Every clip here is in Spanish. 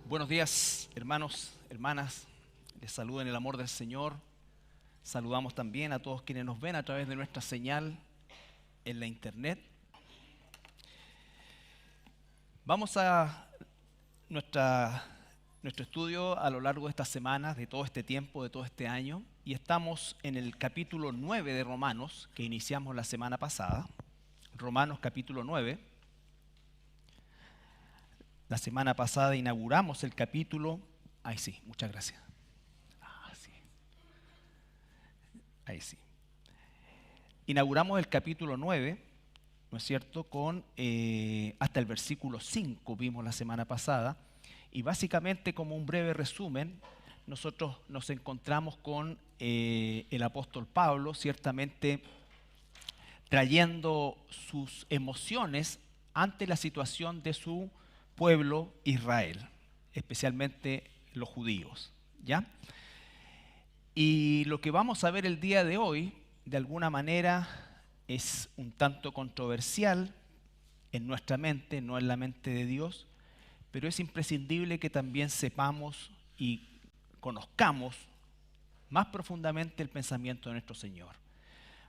Buenos días, hermanos, hermanas. Les saludo en el amor del Señor. Saludamos también a todos quienes nos ven a través de nuestra señal en la internet. Vamos a nuestro estudio a lo largo de estas semanas, de todo este tiempo, de todo este año. Y estamos en el capítulo 9 de Romanos, que iniciamos la semana pasada. Romanos capítulo 9. La semana pasada inauguramos el capítulo. Ahí sí, muchas gracias. Sí. Ahí sí. Inauguramos el capítulo 9, ¿no es cierto? Con hasta el versículo 5 vimos la semana pasada. Y básicamente, como un breve resumen, nosotros nos encontramos con el apóstol Pablo, ciertamente trayendo sus emociones ante la situación de su pueblo Israel, especialmente los judíos, ¿ya? Y lo que vamos a ver el día de hoy, de alguna manera, es un tanto controversial en nuestra mente, no en la mente de Dios, pero es imprescindible que también sepamos y conozcamos más profundamente el pensamiento de nuestro Señor.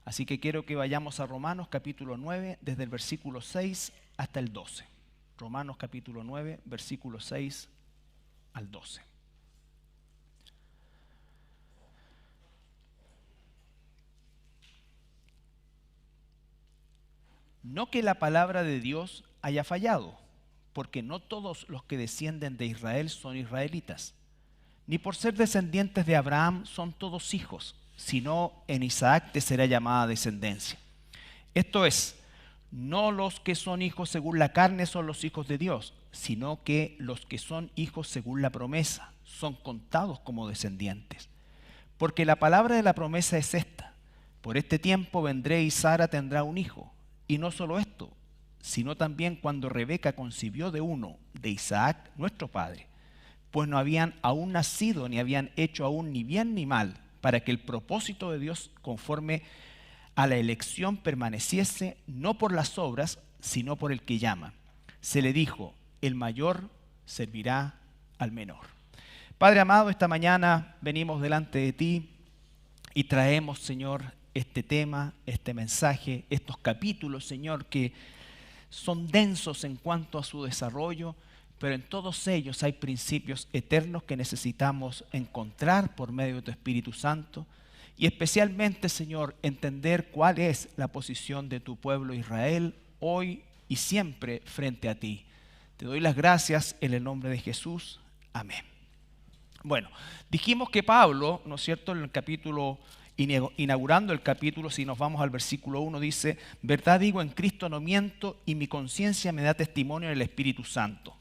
Así que quiero que vayamos a Romanos capítulo 9, desde el versículo 6 hasta el 12. Romanos capítulo 9, versículo 6 al 12. No que la palabra de Dios haya fallado, porque no todos los que descienden de Israel son israelitas, ni por ser descendientes de Abraham son todos hijos, sino en Isaac te será llamada descendencia. Esto es, no los que son hijos según la carne son los hijos de Dios, sino que los que son hijos según la promesa son contados como descendientes. Porque la palabra de la promesa es esta: por este tiempo vendré y Sara tendrá un hijo. Y no solo esto, sino también cuando Rebeca concibió de uno, de Isaac, nuestro padre, pues no habían aún nacido ni habían hecho aún ni bien ni mal, para que el propósito de Dios conforme a la elección permaneciese no por las obras, sino por el que llama. Se le dijo, el mayor servirá al menor. Padre amado, esta mañana venimos delante de ti y traemos, Señor, este tema, este mensaje, estos capítulos, Señor, que son densos en cuanto a su desarrollo, pero en todos ellos hay principios eternos que necesitamos encontrar por medio de tu Espíritu Santo. Y especialmente, Señor, entender cuál es la posición de tu pueblo Israel hoy y siempre frente a ti. Te doy las gracias en el nombre de Jesús. Amén. Bueno, dijimos que Pablo, ¿no es cierto?, en el capítulo, inaugurando el capítulo, si nos vamos al versículo 1, dice, verdad digo, en Cristo no miento y mi conciencia me da testimonio en el Espíritu Santo.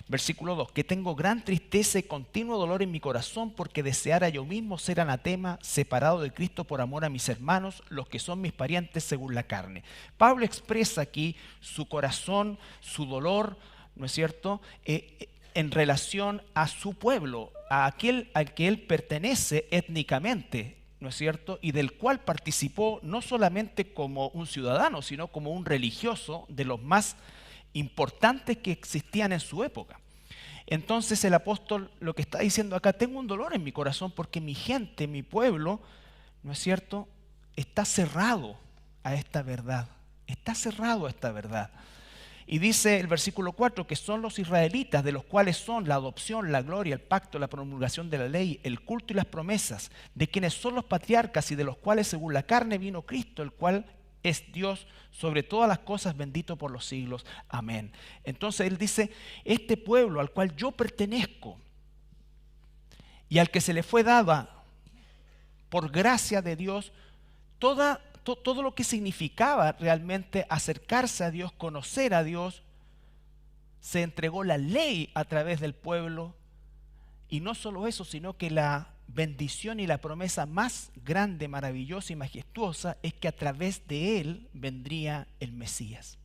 Versículo 2, que tengo gran tristeza y continuo dolor en mi corazón porque deseara yo mismo ser anatema, separado de Cristo por amor a mis hermanos, los que son mis parientes según la carne. Pablo expresa aquí su corazón, su dolor, ¿no es cierto?, en relación a su pueblo, a aquel al que él pertenece étnicamente, ¿no es cierto?, y del cual participó no solamente como un ciudadano, sino como un religioso de los más importantes que existían en su época. Entonces el apóstol lo que está diciendo acá, tengo un dolor en mi corazón porque mi gente, mi pueblo, ¿no es cierto?, está cerrado a esta verdad, está cerrado a esta verdad. Y dice el versículo 4 que son los israelitas, de los cuales son la adopción, la gloria, el pacto, la promulgación de la ley, el culto y las promesas, de quienes son los patriarcas y de los cuales según la carne vino Cristo, el cual es Dios sobre todas las cosas, bendito por los siglos. Amén. Entonces él dice, este pueblo al cual yo pertenezco y al que se le fue dada por gracia de Dios, todo lo que significaba realmente acercarse a Dios, conocer a Dios, se entregó la ley a través del pueblo. Y no solo eso, sino que la bendición y la promesa más grande, maravillosa y majestuosa es que a través de él vendría el Mesías.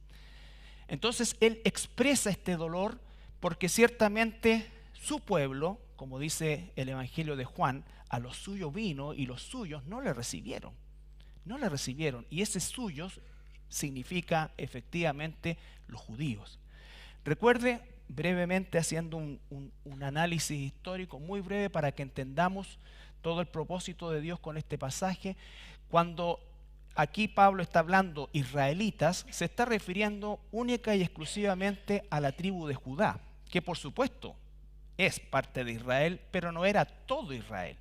Entonces él expresa este dolor porque ciertamente su pueblo, como dice el Evangelio de Juan, a los suyos vino y los suyos no le recibieron. No le recibieron. Y ese suyos significa efectivamente los judíos. Recuerde brevemente haciendo un análisis histórico muy breve para que entendamos todo el propósito de Dios con este pasaje. Cuando aquí Pablo está hablando israelitas, se está refiriendo única y exclusivamente a la tribu de Judá, que por supuesto es parte de Israel, pero no era todo Israel.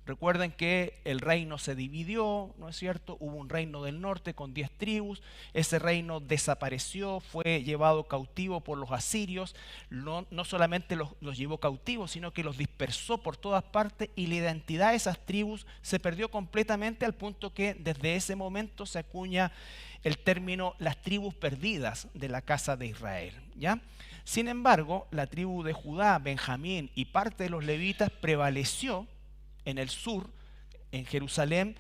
Recuerden que el reino se dividió, ¿no es cierto? Hubo un reino del norte con 10 tribus, ese reino desapareció, fue llevado cautivo por los asirios, no solamente los llevó cautivos, sino que los dispersó por todas partes y la identidad de esas tribus se perdió completamente al punto que desde ese momento se acuña el término las tribus perdidas de la casa de Israel, ¿ya? Sin embargo, la tribu de Judá, Benjamín y parte de los levitas prevaleció en el sur, en Jerusalén,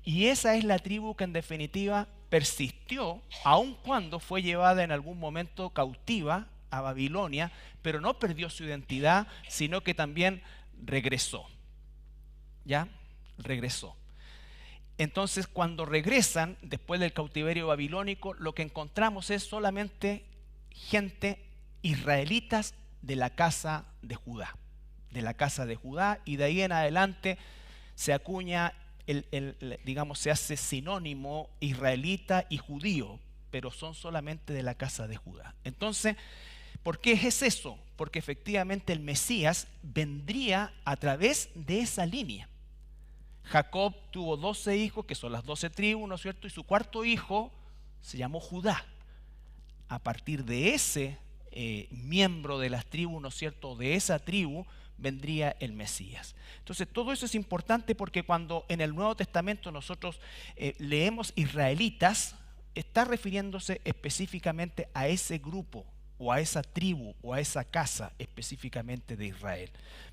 y esa es la tribu que en definitiva persistió, aun cuando fue llevada en algún momento cautiva a Babilonia, pero no perdió su identidad, sino que también regresó. ¿Ya? Regresó. Entonces, cuando regresan, después del cautiverio babilónico, lo que encontramos es solamente gente israelitas de la casa de Judá. De la casa de Judá, y de ahí en adelante se acuña, digamos, se hace sinónimo israelita y judío, pero son solamente de la casa de Judá. Entonces, ¿por qué es eso? Porque efectivamente el Mesías vendría a través de esa línea. Jacob tuvo 12 hijos, que son las 12 tribus, ¿no es cierto? Y su cuarto hijo se llamó Judá. A partir de ese miembro de las tribus, ¿no es cierto?, de esa tribu, vendría el Mesías. Entonces todo eso es importante porque cuando en el Nuevo Testamento nosotros leemos israelitas, está refiriéndose específicamente a ese grupo o a esa tribu o a esa casa específicamente de Israel.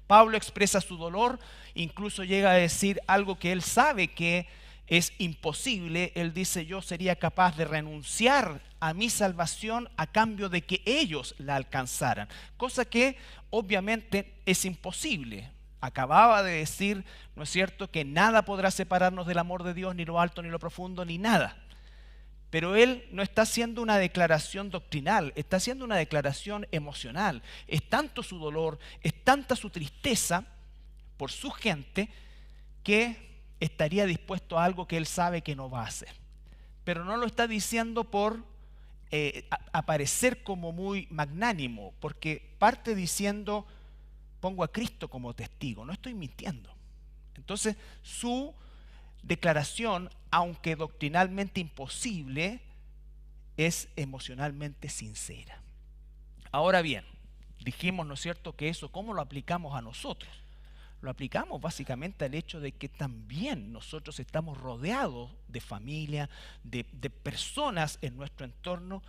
Pablo expresa su dolor, incluso llega a decir algo que él sabe que es imposible. Él dice: yo sería capaz de renunciar a mi salvación a cambio de que ellos la alcanzaran, cosa que obviamente es imposible. Acababa de decir, ¿no es cierto?, que nada podrá separarnos del amor de Dios, ni lo alto, ni lo profundo, ni nada. Pero él no está haciendo una declaración doctrinal, está haciendo una declaración emocional. Es tanto su dolor, es tanta su tristeza por su gente, que estaría dispuesto a algo que él sabe que no va a hacer. Pero no lo está diciendo por aparecer como muy magnánimo, porque parte diciendo: pongo a Cristo como testigo, no estoy mintiendo. Entonces su declaración, aunque doctrinalmente imposible, es emocionalmente sincera. Ahora bien, dijimos, ¿no es cierto?, que eso, ¿cómo lo aplicamos a nosotros? Lo aplicamos básicamente al hecho de que también nosotros estamos rodeados de familia, de personas en nuestro entorno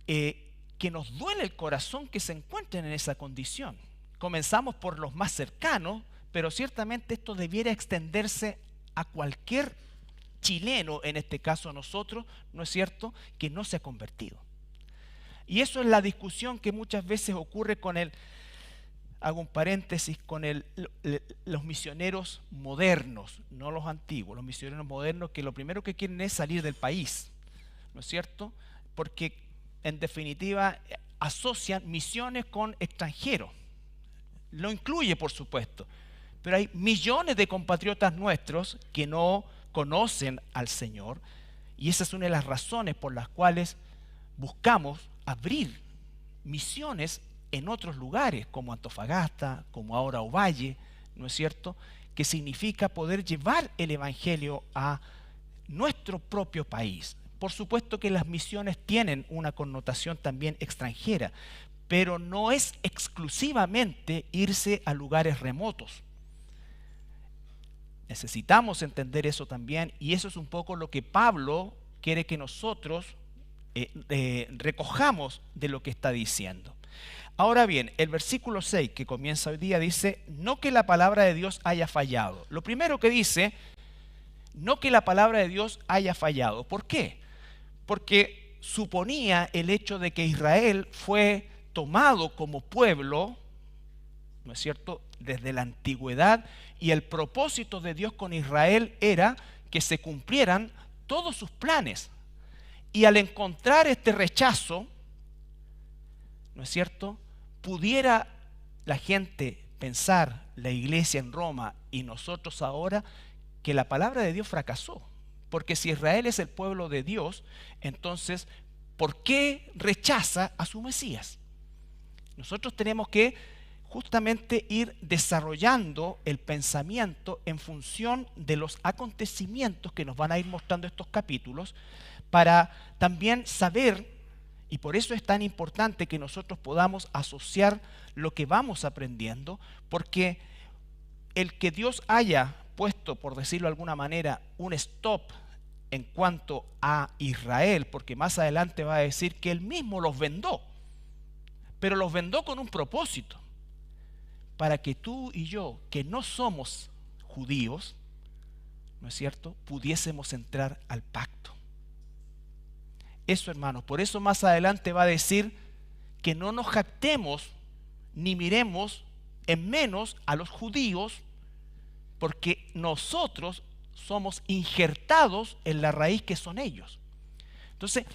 que nos duele el corazón que se encuentren en esa condición. Comenzamos por los más cercanos, pero ciertamente esto debiera extenderse a cualquier chileno, en este caso nosotros, ¿no es cierto?, que no se ha convertido. Y eso es la discusión que muchas veces ocurre con hago un paréntesis, con los misioneros modernos, no los antiguos, los misioneros modernos, que lo primero que quieren es salir del país, ¿no es cierto? Porque en definitiva asocian misiones con extranjeros. Lo incluye, por supuesto, pero hay millones de compatriotas nuestros que no conocen al Señor, y esa es una de las razones por las cuales buscamos abrir misiones en otros lugares, como Antofagasta, como ahora Ovalle, ¿no es cierto?, que significa poder llevar el Evangelio a nuestro propio país. Por supuesto que las misiones tienen una connotación también extranjera, pero no es exclusivamente irse a lugares remotos. Necesitamos entender eso también, y eso es un poco lo que Pablo quiere que nosotros recojamos de lo que está diciendo. Ahora bien, el versículo 6 que comienza hoy día dice: no que la palabra de Dios haya fallado. Lo primero que dice, no que la palabra de Dios haya fallado. ¿Por qué? Porque suponía el hecho de que Israel fue tomado como pueblo, ¿no es cierto?, desde la antigüedad, y el propósito de Dios con Israel era que se cumplieran todos sus planes. Y al encontrar este rechazo, ¿no es cierto?, pudiera la gente pensar, la iglesia en Roma y nosotros ahora, que la palabra de Dios fracasó. Porque si Israel es el pueblo de Dios, entonces, ¿por qué rechaza a su Mesías? Nosotros tenemos que justamente ir desarrollando el pensamiento en función de los acontecimientos que nos van a ir mostrando estos capítulos, para también saber, y por eso es tan importante que nosotros podamos asociar lo que vamos aprendiendo, porque el que Dios haya puesto, por decirlo de alguna manera, un stop en cuanto a Israel, porque más adelante va a decir que él mismo los vendó, pero los vendó con un propósito, para que tú y yo, que no somos judíos, ¿no es cierto?, pudiésemos entrar al pacto. Eso, hermanos, por eso más adelante va a decir que no nos jactemos ni miremos en menos a los judíos, porque nosotros somos injertados en la raíz que son ellos. Entonces,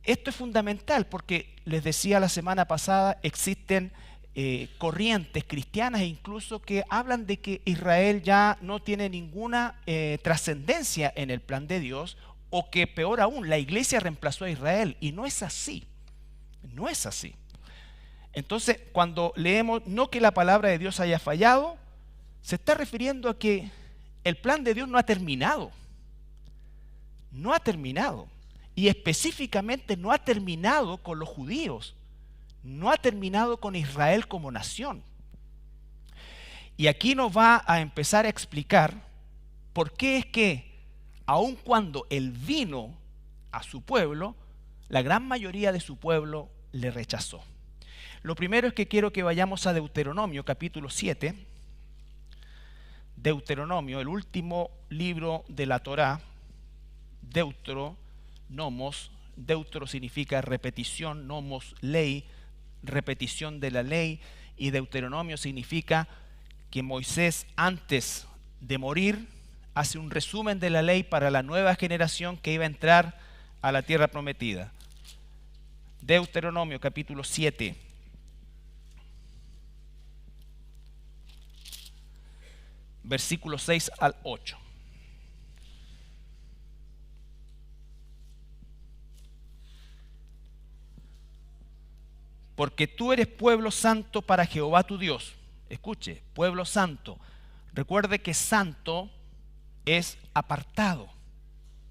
esto es fundamental porque les decía la semana pasada, existen corrientes cristianas incluso que hablan de que Israel ya no tiene ninguna trascendencia en el plan de Dios, o que peor aún, la iglesia reemplazó a Israel, y no es así, no es así. Entonces, cuando leemos no que la palabra de Dios haya fallado, se está refiriendo a que el plan de Dios no ha terminado, no ha terminado, y específicamente no ha terminado con los judíos, no ha terminado con Israel como nación. Y aquí nos va a empezar a explicar por qué es que, aun cuando él vino a su pueblo, la gran mayoría de su pueblo le rechazó. Lo primero es que quiero que vayamos a Deuteronomio, capítulo 7. Deuteronomio, el último libro de la Torá. Nomos. Deutero significa repetición, nomos, ley, repetición de la ley, y Deuteronomio significa que Moisés, antes de morir, hace un resumen de la ley para la nueva generación que iba a entrar a la tierra prometida. Deuteronomio capítulo 7. Versículos 6 al 8. Porque tú eres pueblo santo para Jehová tu Dios. Escuche, pueblo santo. Recuerde que santo es apartado.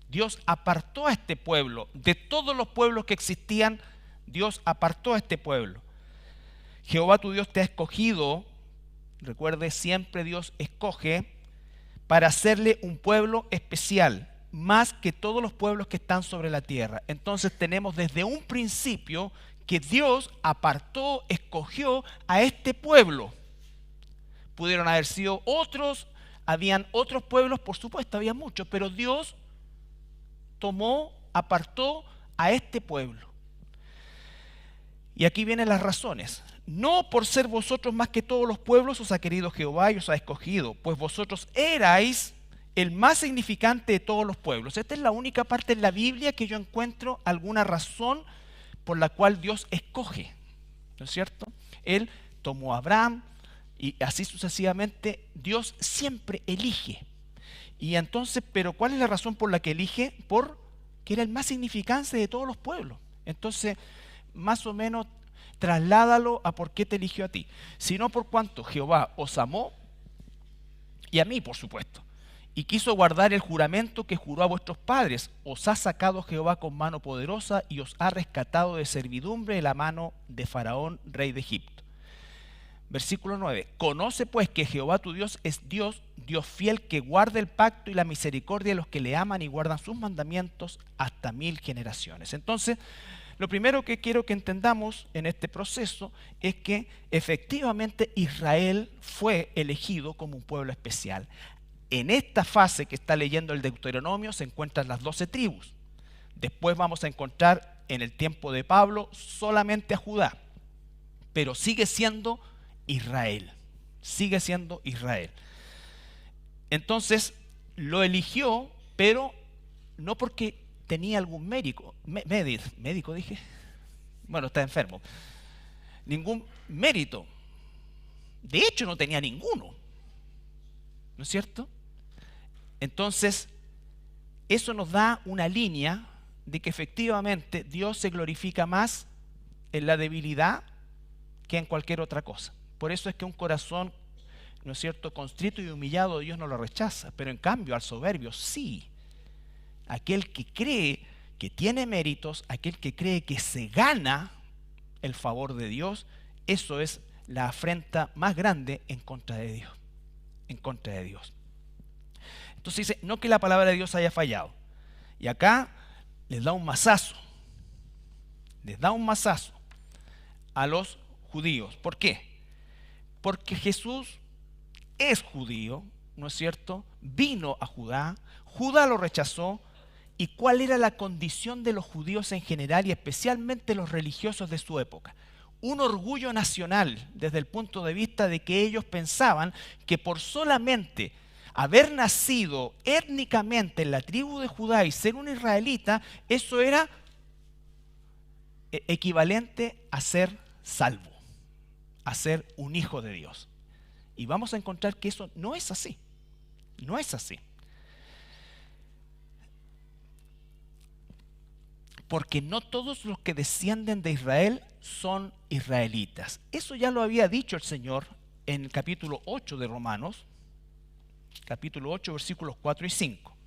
Dios apartó a este pueblo. De todos los pueblos que existían, Dios apartó a este pueblo. Jehová tu Dios te ha escogido. Recuerde, siempre Dios escoge para hacerle un pueblo especial, más que todos los pueblos que están sobre la tierra. Entonces tenemos desde un principio que Dios apartó, escogió a este pueblo. Pudieron haber sido otros, habían otros pueblos, por supuesto, había muchos, pero Dios tomó, apartó a este pueblo. Y aquí vienen las razones. No por ser vosotros más que todos los pueblos os ha querido Jehová y os ha escogido, pues vosotros erais el más significante de todos los pueblos. Esta es la única parte en la Biblia que yo encuentro alguna razón por la cual Dios escoge, ¿no es cierto? Él tomó a Abraham y así sucesivamente. Dios siempre elige. Y entonces, ¿pero cuál es la razón por la que elige? Porque era el más significante de todos los pueblos. Entonces, más o menos, trasládalo a por qué te eligió a ti. Sino por cuanto Jehová os amó, y a mí, por supuesto, y quiso guardar el juramento que juró a vuestros padres. Os ha sacado Jehová con mano poderosa y os ha rescatado de servidumbre de la mano de Faraón, rey de Egipto. Versículo 9. Conoce pues que Jehová tu Dios es Dios, Dios fiel, que guarda el pacto y la misericordia de los que le aman y guardan sus mandamientos hasta 1000 generaciones. Entonces, lo primero que quiero que entendamos en este proceso es que efectivamente Israel fue elegido como un pueblo especial. En esta fase que está leyendo el Deuteronomio se encuentran las 12 tribus. Después vamos a encontrar en el tiempo de Pablo solamente a Judá. Pero sigue siendo Israel. Sigue siendo Israel. Entonces lo eligió, pero no porque tenía algún médico dije. Bueno, está enfermo. ningún mérito. De hecho, no tenía ninguno. ¿No es cierto? Entonces, eso nos da una línea de que efectivamente Dios se glorifica más en la debilidad que en cualquier otra cosa. Por eso es que un corazón, ¿no es cierto?, constrito y humillado, Dios no lo rechaza. Pero en cambio, al soberbio, sí. Aquel que cree que tiene méritos, aquel que cree que se gana el favor de Dios, eso es la afrenta más grande en contra de Dios. En contra de Dios. Entonces dice, no que la palabra de Dios haya fallado. Y acá les da un mazazo. Les da un mazazo a los judíos. ¿Por qué? Porque Jesús es judío, ¿no es cierto? Vino a Judá, Judá lo rechazó. ¿Y cuál era la condición de los judíos en general y especialmente los religiosos de su época? Un orgullo nacional desde el punto de vista de que ellos pensaban que por solamente haber nacido étnicamente en la tribu de Judá y ser un israelita, eso era equivalente a ser salvo, a ser un hijo de Dios. Y vamos a encontrar que eso no es así. No es así. Porque no todos los que descienden de Israel son israelitas. Eso ya lo había dicho el Señor en el capítulo 8 de Romanos, capítulo 8, versículos 4 y 5.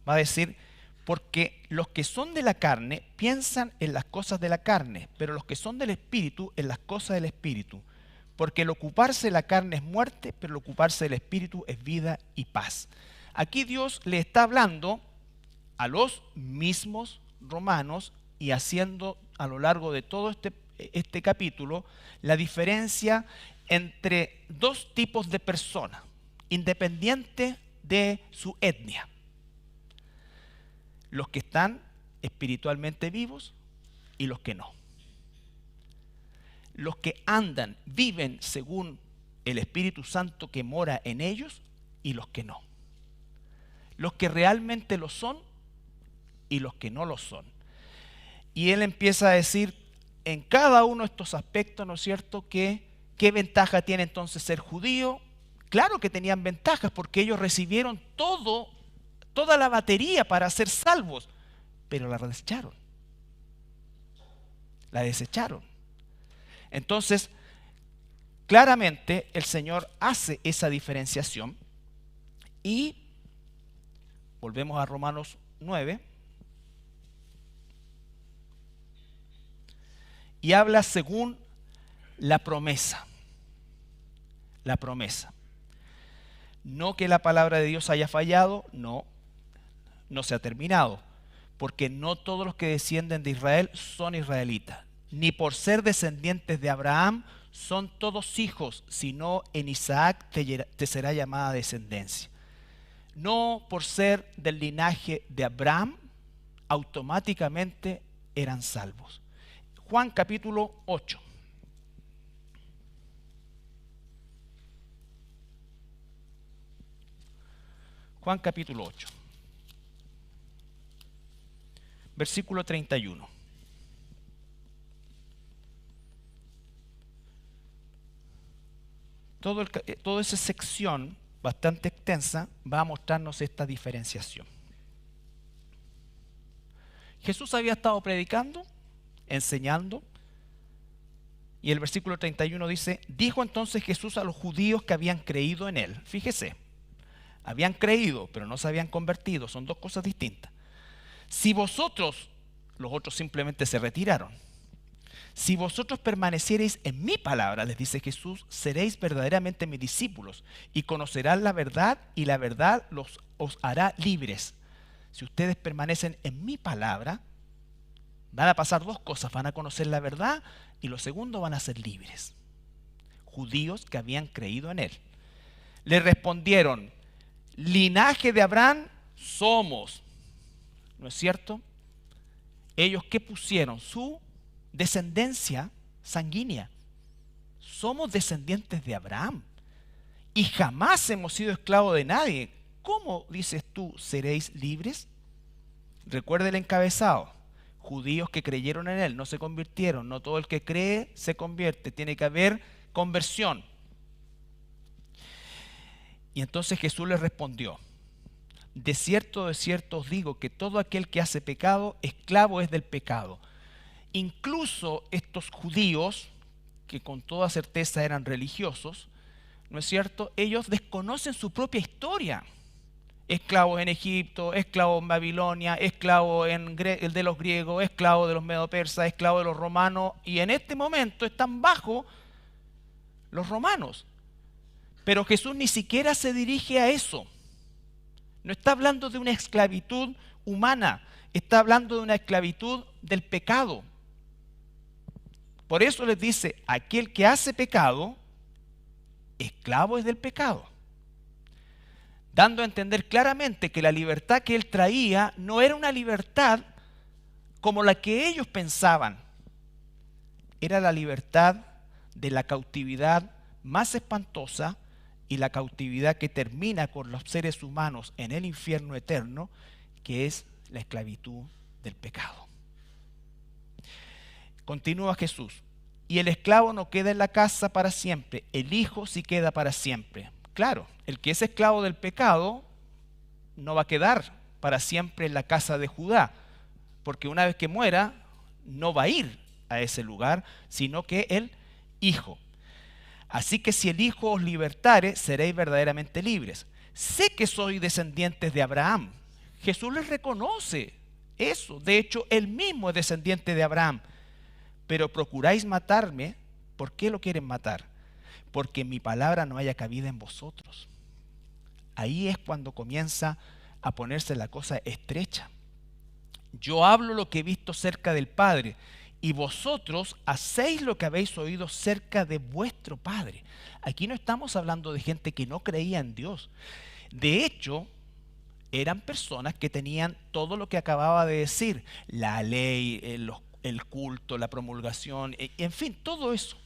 Va a decir, porque los que son de la carne piensan en las cosas de la carne, pero los que son del Espíritu en las cosas del Espíritu. Porque el ocuparse de la carne es muerte, pero el ocuparse del Espíritu es vida y paz. Aquí Dios le está hablando a los mismos romanos y haciendo a lo largo de todo este capítulo la diferencia entre dos tipos de personas, independiente de su etnia. Los que están espiritualmente vivos y los que no. Los que andan, viven según el Espíritu Santo que mora en ellos y los que no. Los que realmente lo son y los que no lo son. Y él empieza a decir en cada uno de estos aspectos, ¿no es cierto?, que qué ventaja tiene entonces ser judío. Claro que tenían ventajas porque ellos recibieron toda la batería para ser salvos, pero la desecharon. La desecharon. Entonces, claramente el Señor hace esa diferenciación y volvemos a Romanos 9 y habla según la promesa. La promesa. No que la palabra de Dios haya fallado, no se ha terminado, porque no todos los que descienden de Israel son israelitas, ni por ser descendientes de Abraham son todos hijos, sino en Isaac te será llamada descendencia. No por ser del linaje de Abraham, automáticamente eran salvos. Juan capítulo 8. Juan capítulo 8. Versículo 31. Toda esa sección bastante extensa va a mostrarnos esta diferenciación. Jesús había estado predicando, enseñando, y el versículo 31 dice, dijo entonces Jesús a los judíos que habían creído en él. Fíjese, habían creído, pero no se habían convertido, son dos cosas distintas. Si vosotros, los otros simplemente se retiraron. Si vosotros permaneciereis en mi palabra, les dice Jesús, seréis verdaderamente mis discípulos y conocerán la verdad y la verdad os hará libres. Si ustedes permanecen en mi palabra, van a pasar dos cosas, van a conocer la verdad y lo segundo van a ser libres. Judíos que habían creído en él. Le respondieron, linaje de Abraham somos. ¿No es cierto? Ellos, ¿qué pusieron? Su descendencia sanguínea. Somos descendientes de Abraham y jamás hemos sido esclavos de nadie. ¿Cómo dices tú, seréis libres? Recuerda el encabezado. Judíos que creyeron en él no se convirtieron. No todo el que cree se convierte. Tiene que haber conversión. Y entonces Jesús les respondió: de cierto os digo que todo aquel que hace pecado, esclavo es del pecado. Incluso estos judíos, que con toda certeza eran religiosos, ¿no es cierto?, ellos desconocen su propia historia. Esclavos en Egipto, esclavos en Babilonia, esclavos de los griegos, esclavos de los medo-persas, esclavos de los romanos, y en este momento están bajo los romanos. Pero Jesús ni siquiera se dirige a eso. No está hablando de una esclavitud humana, está hablando de una esclavitud del pecado. Por eso les dice: aquel que hace pecado, esclavo es del pecado. Dando a entender claramente que la libertad que él traía no era una libertad como la que ellos pensaban. Era la libertad de la cautividad más espantosa y la cautividad que termina con los seres humanos en el infierno eterno, que es la esclavitud del pecado. Continúa Jesús: y el esclavo no queda en la casa para siempre, el hijo sí queda para siempre. Claro, el que es esclavo del pecado no va a quedar para siempre en la casa de Judá, porque una vez que muera no va a ir a ese lugar, sino que el hijo. Así que si el hijo os libertare, seréis verdaderamente libres. Sé que sois descendientes de Abraham. Jesús les reconoce eso. De hecho, él mismo es descendiente de Abraham. Pero procuráis matarme. ¿Por qué lo quieren matar? Porque mi palabra no haya cabida en vosotros. Ahí es cuando comienza a ponerse la cosa estrecha. Yo hablo lo que he visto cerca del Padre, y vosotros hacéis lo que habéis oído cerca de vuestro padre. Aquí no estamos hablando de gente que no creía en Dios. De hecho, eran personas que tenían todo lo que acababa de decir: la ley, el culto, la promulgación, en fin, todo eso.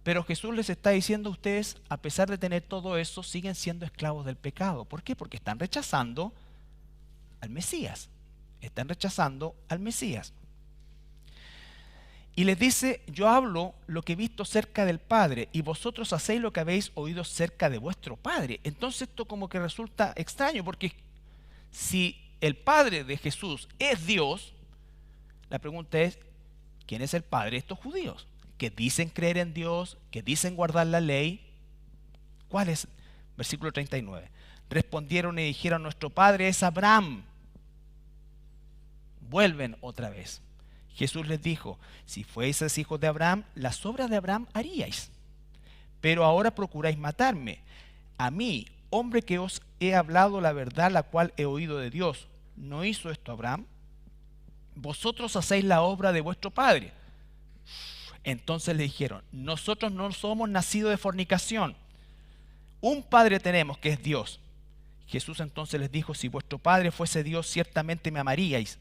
Pero Jesús les está diciendo: ustedes, a pesar de tener todo eso, siguen siendo esclavos del pecado. ¿Por qué? Porque están rechazando al Mesías. Están rechazando al Mesías. Y les dice: yo hablo lo que he visto cerca del Padre, y vosotros hacéis lo que habéis oído cerca de vuestro Padre. Entonces esto como que resulta extraño, porque si el Padre de Jesús es Dios, la pregunta es: ¿quién es el Padre de estos judíos? Que dicen creer en Dios, que dicen guardar la ley. ¿Cuál es? Versículo 39. Respondieron y dijeron: nuestro Padre es Abraham. Vuelven otra vez. Jesús les dijo: si fueseis hijos de Abraham, las obras de Abraham haríais. Pero ahora procuráis matarme, a mí, hombre que os he hablado la verdad, la cual he oído de Dios. ¿No hizo esto Abraham? Vosotros hacéis la obra de vuestro padre. Entonces le dijeron: nosotros no somos nacidos de fornicación. Un padre tenemos, que es Dios. Jesús entonces les dijo: si vuestro padre fuese Dios, ciertamente me amaríais,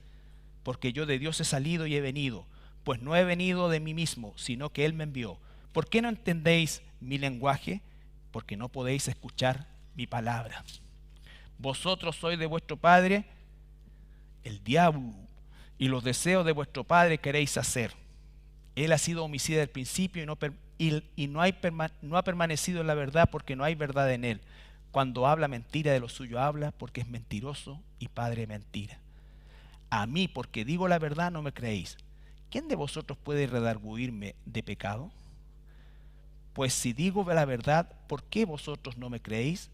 porque yo de Dios he salido y he venido, pues no he venido de mí mismo, sino que Él me envió. ¿Por qué no entendéis mi lenguaje? Porque no podéis escuchar mi palabra. Vosotros sois de vuestro padre el diablo, y los deseos de vuestro padre queréis hacer. Él ha sido homicida del principio y no ha permanecido en la verdad, porque no hay verdad en él. Cuando habla mentira, de lo suyo habla, porque es mentiroso y padre de mentira. A mí, porque digo la verdad, no me creéis. ¿Quién de vosotros puede redarguirme de pecado? Pues si digo la verdad, ¿por qué vosotros no me creéis?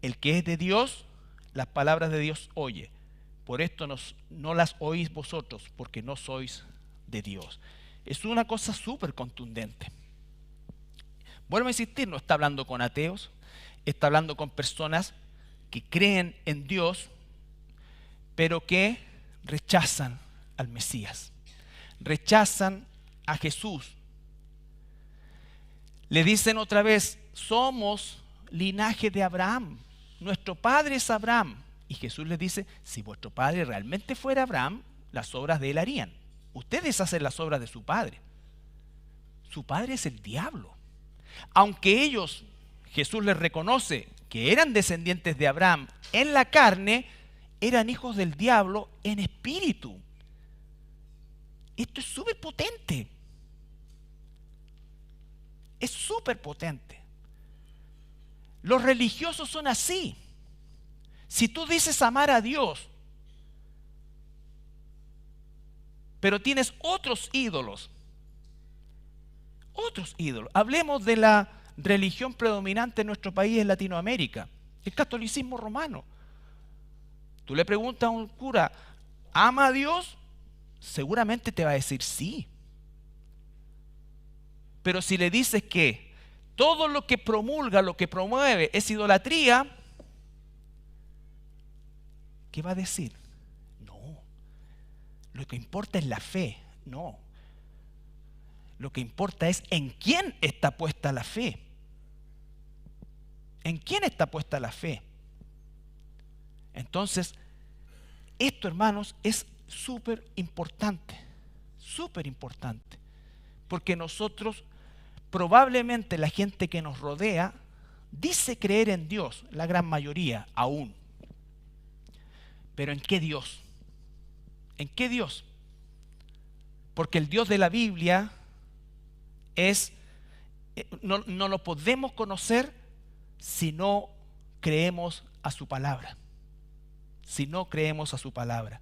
El que es de Dios, las palabras de Dios oye. Por esto no las oís vosotros, porque no sois de Dios. Es una cosa súper contundente. Vuelvo a insistir, no está hablando con ateos, está hablando con personas que creen en Dios, pero que rechazan al Mesías, rechazan a Jesús. Le dicen otra vez: somos linaje de Abraham, nuestro padre es Abraham. Y Jesús les dice: si vuestro padre realmente fuera Abraham, las obras de él harían. Ustedes hacen las obras de su padre. Su padre es el diablo. Aunque ellos, Jesús les reconoce que eran descendientes de Abraham en la carne, eran hijos del diablo en espíritu. Esto es súper potente. Es súper potente. Los religiosos son así. Si tú dices amar a Dios, pero tienes otros ídolos, hablemos de la religión predominante en nuestro país, en Latinoamérica, el catolicismo romano. Tú le preguntas a un cura, ¿ama a Dios? Seguramente te va a decir sí. Pero si le dices que todo lo que promulga, lo que promueve es idolatría, ¿qué va a decir? No. Lo que importa es la fe. No. Lo que importa es en quién está puesta la fe. ¿En quién está puesta la fe? Entonces, esto, hermanos, es súper importante. Súper importante. Porque nosotros, probablemente la gente que nos rodea, dice creer en Dios, la gran mayoría aún. Pero ¿en qué Dios? ¿En qué Dios? Porque el Dios de la Biblia no lo podemos conocer si no creemos a su palabra. Si no creemos a su palabra.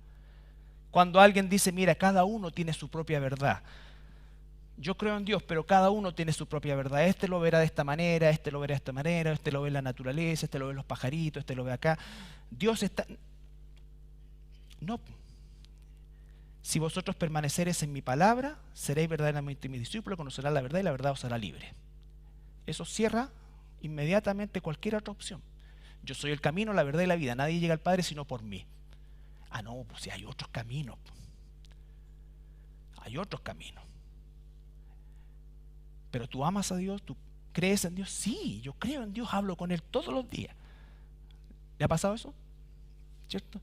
Cuando alguien dice, mira, cada uno tiene su propia verdad. Yo creo en Dios, pero cada uno tiene su propia verdad. Este lo verá de esta manera, este lo verá de esta manera, este lo ve en la naturaleza, este lo ve en los pajaritos, este lo ve acá. Dios está... No. Si vosotros permanecereis en mi palabra, seréis verdaderamente mi discípulo, conocerás la verdad y la verdad os hará libre. Eso cierra inmediatamente cualquier otra opción. Yo soy el camino, la verdad y la vida. Nadie llega al Padre sino por mí. Ah, no, pues si hay otros caminos. Hay otros caminos. Pero tú amas a Dios, tú crees en Dios. Sí, yo creo en Dios, hablo con Él todos los días. ¿Le ha pasado eso? ¿Cierto?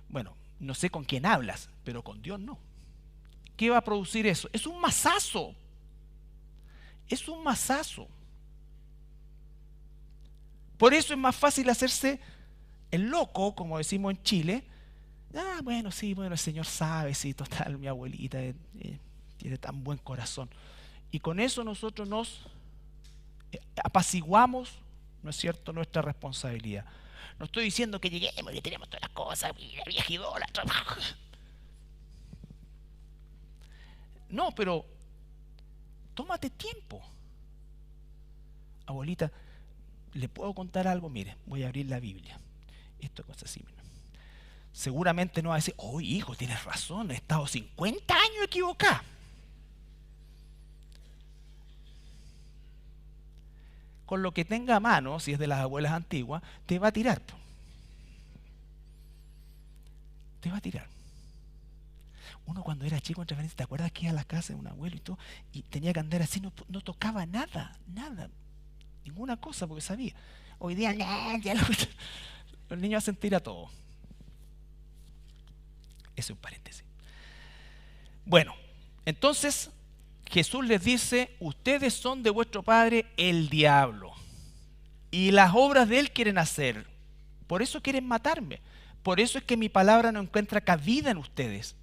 Bueno, no sé con quién hablas, pero con Dios no. ¿Qué va a producir eso? Es un mazazo. Es un mazazo. Por eso es más fácil hacerse el loco, como decimos en Chile. Ah, bueno, sí, bueno, el Señor sabe, sí, total, mi abuelita tiene tan buen corazón. Y con eso nosotros nos apaciguamos, ¿no es cierto?, nuestra responsabilidad. No estoy diciendo que lleguemos y que tenemos todas las cosas, mira, vieja idólatra. No, pero tómate tiempo. Abuelita, ¿le puedo contar algo? Mire, voy a abrir la Biblia. Esto es cosa así. Mira. Seguramente no va a decir, oh hijo, tienes razón, he estado 50 años equivocado. Con lo que tenga a mano, si es de las abuelas antiguas, te va a tirar. Te va a tirar. Uno cuando era chico, ¿te acuerdas que iba a la casa de un abuelo y todo? Y tenía que andar así, no tocaba nada, ninguna cosa, porque sabía. Hoy día, ya los niños hacen tira todo. Ese es un paréntesis. Bueno, entonces Jesús les dice, ustedes son de vuestro padre el diablo. Y las obras de él quieren hacer. Por eso quieren matarme. Por eso es que mi palabra no encuentra cabida en ustedes.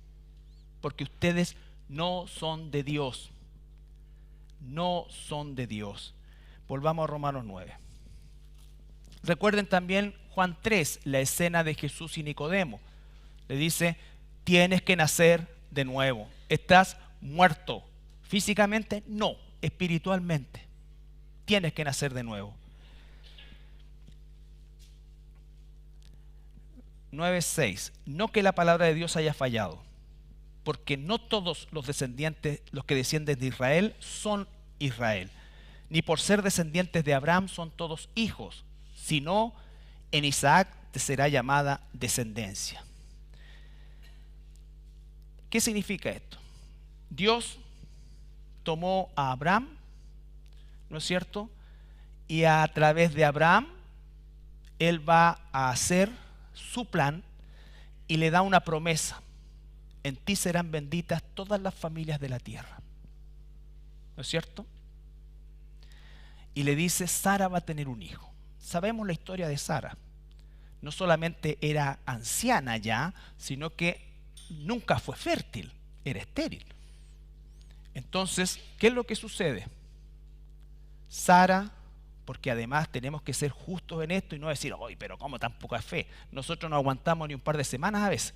Porque ustedes no son de Dios. No son de Dios. Volvamos a Romanos 9. Recuerden también Juan 3, la escena de Jesús y Nicodemo. Le dice, tienes que nacer de nuevo. Estás muerto. Físicamente, no. Espiritualmente. Tienes que nacer de nuevo. 9:6. No que la palabra de Dios haya fallado, porque no todos los descendientes, los que descienden de Israel, son Israel. Ni por ser descendientes de Abraham son todos hijos, sino en Isaac te será llamada descendencia. ¿Qué significa esto? Dios tomó a Abraham, ¿no es cierto? Y a través de Abraham, él va a hacer su plan y le da una promesa. En ti serán benditas todas las familias de la tierra. ¿no es cierto? Y le dice, Sara va a tener un hijo. Sabemos la historia de Sara. No solamente era anciana ya, sino que nunca fue fértil, era estéril. Entonces, ¿qué es lo que sucede? Sara, porque además tenemos que ser justos en esto y no decir, oye, pero ¿cómo tan poca fe? Nosotros no aguantamos ni un par de semanas a veces.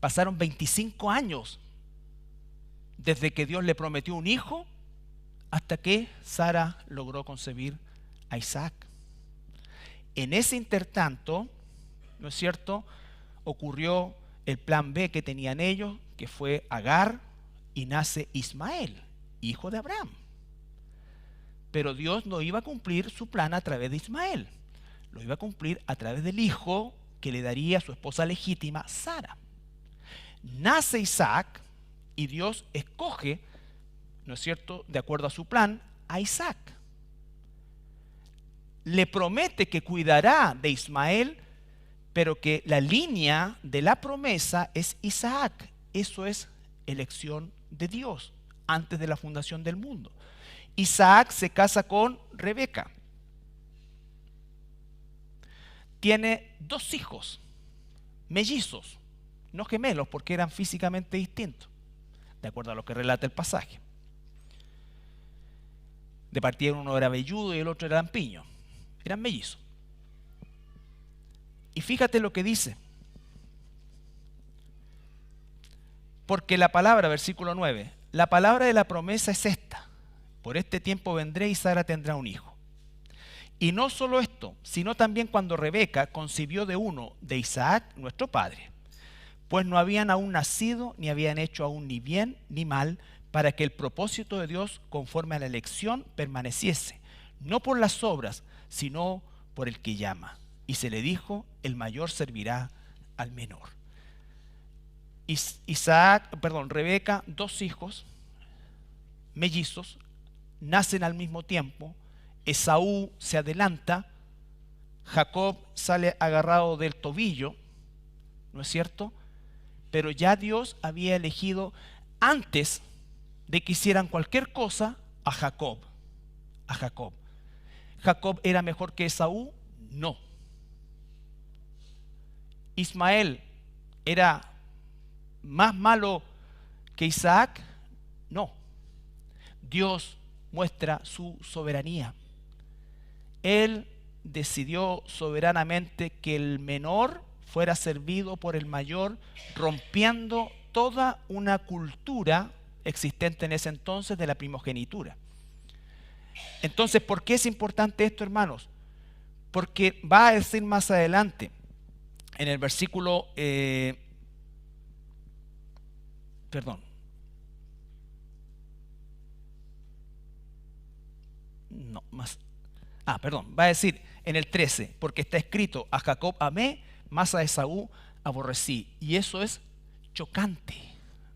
Pasaron 25 años desde que Dios le prometió un hijo hasta que Sara logró concebir a Isaac. En ese intertanto, ¿no es cierto?, ocurrió el plan B que tenían ellos, que fue Agar, y nace Ismael, hijo de Abraham. Pero Dios no iba a cumplir su plan a través de Ismael, lo iba a cumplir a través del hijo que le daría a su esposa legítima, Sara. Nace Isaac y Dios escoge, ¿no es cierto?, de acuerdo a su plan, a Isaac. Le promete que cuidará de Ismael, pero que la línea de la promesa es Isaac. Eso es elección de Dios antes de la fundación del mundo. Isaac se casa con Rebeca. Tiene 2 hijos, mellizos, no gemelos porque eran físicamente distintos, de acuerdo a lo que relata el pasaje. De partida uno era velludo y el otro era lampiño. Eran mellizos. Y fíjate lo que dice. Porque la palabra, versículo 9, la palabra de la promesa es esta: por este tiempo vendré y Sara tendrá un hijo. Y no solo esto, sino también cuando Rebeca concibió de uno, de Isaac, nuestro padre, pues no habían aún nacido, ni habían hecho aún ni bien ni mal, para que el propósito de Dios conforme a la elección permaneciese, no por las obras, sino por el que llama. Y se le dijo, el mayor servirá al menor. Rebeca, 2 hijos, mellizos, nacen al mismo tiempo. Esaú se adelanta, Jacob sale agarrado del tobillo, ¿no es cierto? Pero ya Dios había elegido antes de que hicieran cualquier cosa a Jacob. ¿Jacob era mejor que Esaú? No. ¿Ismael era más malo que Isaac? No. Dios muestra su soberanía. Él decidió soberanamente que el menor fuera servido por el mayor, rompiendo toda una cultura existente en ese entonces de la primogenitura. Entonces, ¿por qué es importante esto, hermanos? Porque va a decir más adelante, en el versículo, va a decir en el 13, porque está escrito, a Jacob amé, más a Esaú aborrecí. Y eso es chocante,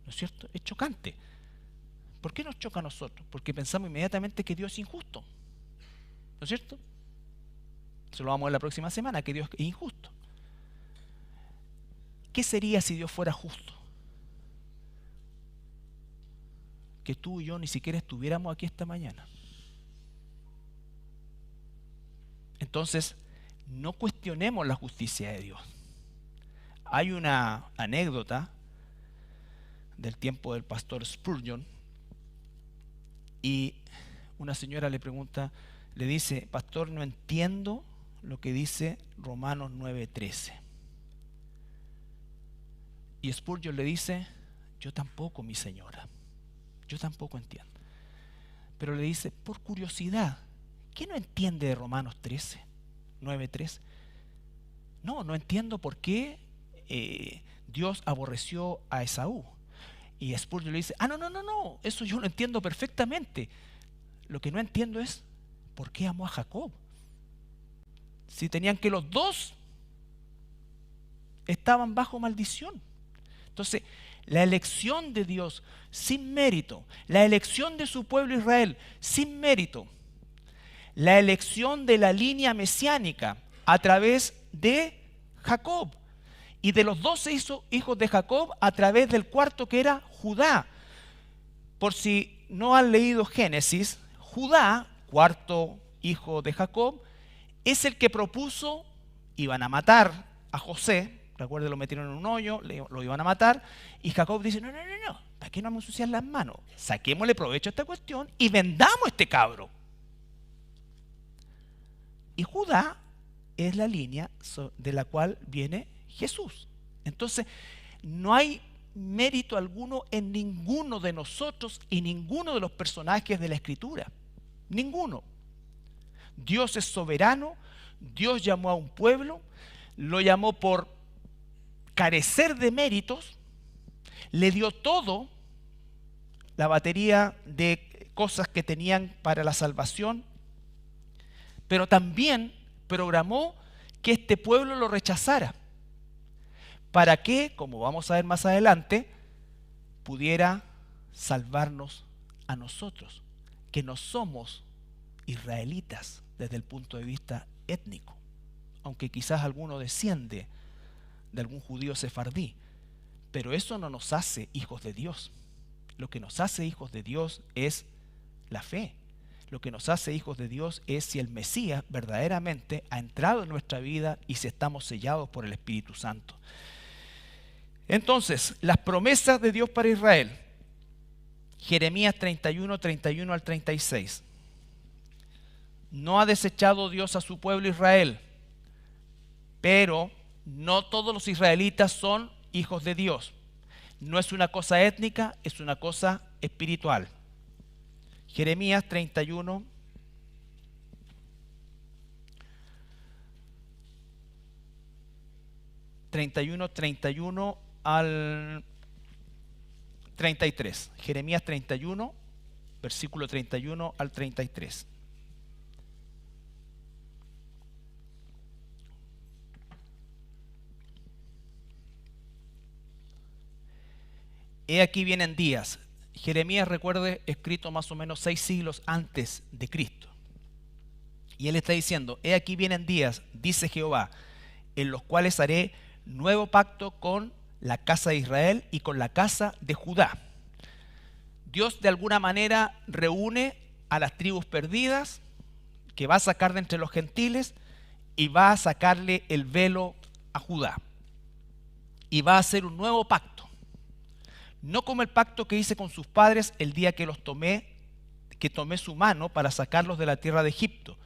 ¿no es cierto? Es chocante. ¿Por qué nos choca a nosotros? Porque pensamos inmediatamente que Dios es injusto, ¿no es cierto? Eso lo vamos a ver la próxima semana, que Dios es injusto. ¿Qué sería si Dios fuera justo? Que tú y yo ni siquiera estuviéramos aquí esta mañana. Entonces, no cuestionemos la justicia de Dios. Hay una anécdota del tiempo del pastor Spurgeon y una señora le pregunta, le dice, pastor, no entiendo lo que dice Romanos 9:13. Y Spurgeon le dice, yo tampoco, mi señora, yo tampoco entiendo. Pero le dice, por curiosidad, ¿qué no entiende de Romanos 9:13? No entiendo por qué Dios aborreció a Esaú. Y Spurgeon le dice, no, eso yo lo entiendo perfectamente. Lo que no entiendo es por qué amó a Jacob. Si tenían que los dos estaban bajo maldición. Entonces, la elección de Dios sin mérito, la elección de su pueblo Israel sin mérito, la elección de la línea mesiánica a través de Jacob y de los 12 hijos de Jacob a través del cuarto que era Judá. Por si no han leído Génesis, Judá, cuarto hijo de Jacob, es el que propuso, iban a matar a José, recuerden, lo metieron en un hoyo, lo iban a matar, y Jacob dice, no, ¿para qué no vamos a ensuciar las manos? Saquémosle provecho a esta cuestión y vendamos a este cabro. Y Judá es la línea de la cual viene Jesús. Entonces, no hay mérito alguno en ninguno de nosotros y ninguno de los personajes de la Escritura. Ninguno. Dios es soberano, Dios llamó a un pueblo, lo llamó por carecer de méritos, le dio todo, la batería de cosas que tenían para la salvación, pero también programó que este pueblo lo rechazara, para que, como vamos a ver más adelante, pudiera salvarnos a nosotros, que no somos israelitas desde el punto de vista étnico, aunque quizás alguno desciende de algún judío sefardí, pero eso no nos hace hijos de Dios. Lo que nos hace hijos de Dios es la fe. Lo que nos hace hijos de Dios es si el Mesías verdaderamente ha entrado en nuestra vida y si estamos sellados por el Espíritu Santo. Entonces, las promesas de Dios para Israel. Jeremías 31, 31 al 36. No ha desechado Dios a su pueblo Israel, pero no todos los israelitas son hijos de Dios. No es una cosa étnica, es una cosa espiritual. Jeremías 31, 31 al 33. Jeremías 31, versículo 31 al 33. He aquí vienen días. Jeremías, recuerde, escrito más o menos 6 siglos antes de Cristo. Y él está diciendo, he aquí vienen días, dice Jehová, en los cuales haré nuevo pacto con la casa de Israel y con la casa de Judá. Dios de alguna manera reúne a las tribus perdidas, que va a sacar de entre los gentiles, y va a sacarle el velo a Judá. Y va a hacer un nuevo pacto. No como el pacto que hice con sus padres el día que tomé su mano para sacarlos de la tierra de Egipto,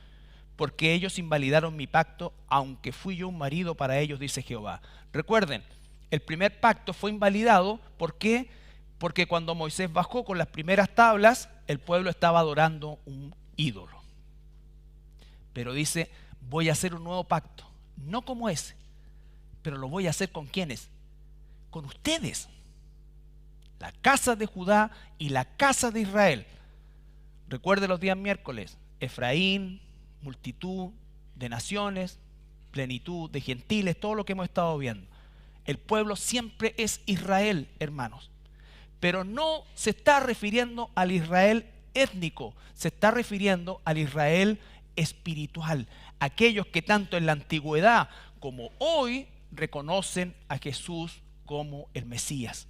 porque ellos invalidaron mi pacto, aunque fui yo un marido para ellos, dice Jehová. Recuerden, el primer pacto fue invalidado, ¿por qué? Porque cuando Moisés bajó con las primeras tablas, el pueblo estaba adorando un ídolo. Pero dice, voy a hacer un nuevo pacto, no como ese, pero lo voy a hacer ¿con quiénes? Con ustedes. La casa de Judá y la casa de Israel. Recuerde los días miércoles, Efraín, multitud de naciones, plenitud de gentiles, todo lo que hemos estado viendo. El pueblo siempre es Israel, hermanos. Pero no se está refiriendo al Israel étnico, se está refiriendo al Israel espiritual. Aquellos que tanto en la antigüedad como hoy reconocen a Jesús como el Mesías.